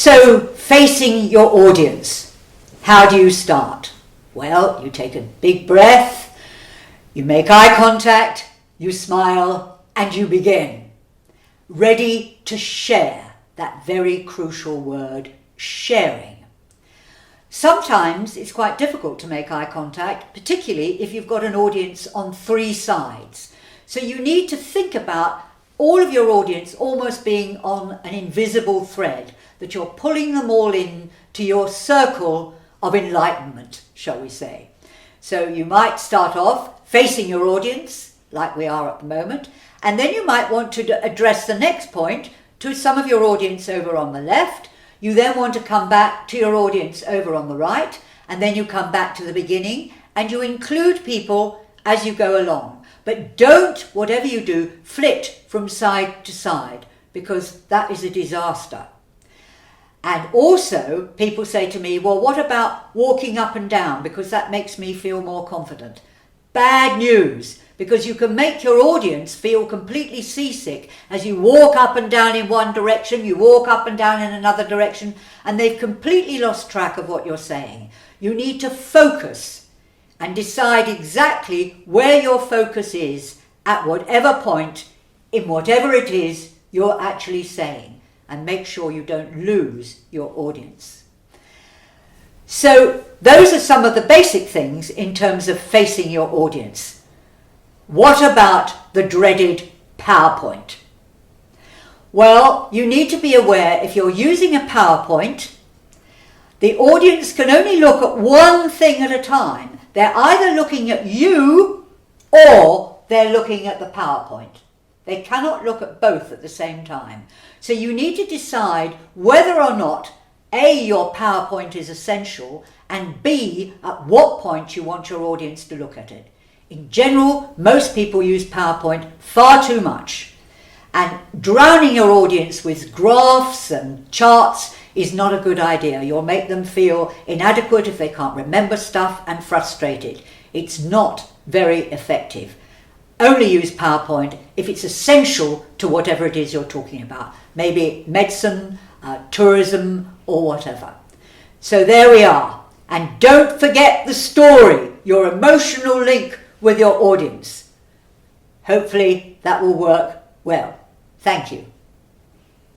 So, facing your audience, how do you start? Well, you take a big breath, you make eye contact, you smile, and you begin. Ready to share, that very crucial word, sharing. Sometimes it's quite difficult to make eye contact, particularly if you've got an audience on three sides. So you need to think about all of your audience almost being on an invisible thread, that you're pulling them all in to your circle of enlightenment, shall we say. So you might start off facing your audience, like we are at the moment, and then you might want to address the next point to some of your audience over on the left. You then want to come back to your audience over on the right, and then you come back to the beginning, and you include people as you go along. But don't, whatever you do, flit from side to side, because that is a disaster. And also, people say to me, well, what about walking up and down, because that makes me feel more confident? Bad news, because you can make your audience feel completely seasick as you walk up and down in one direction, you walk up and down in another direction, and they've completely lost track of what you're saying. You need to focus and decide exactly where your focus is at whatever point, in whatever it is you're actually saying, and make sure you don't lose your audience. So those are some of the basic things in terms of facing your audience. What about the dreaded PowerPoint? Well, you need to be aware if you're using a PowerPoint, the audience can only look at one thing at a time. They're either looking at you or they're looking at the PowerPoint. They cannot look at both at the same time. So you need to decide whether or not A, your PowerPoint is essential, and B, at what point you want your audience to look at it. In general, most people use PowerPoint far too much. And drowning your audience with graphs and charts is not a good idea. You'll make them feel inadequate if they can't remember stuff and frustrated. It's not very effective. Only use PowerPoint if it's essential to whatever it is you're talking about. Maybe medicine, tourism, or whatever. So there we are. And don't forget the story, your emotional link with your audience. Hopefully that will work well. Thank you.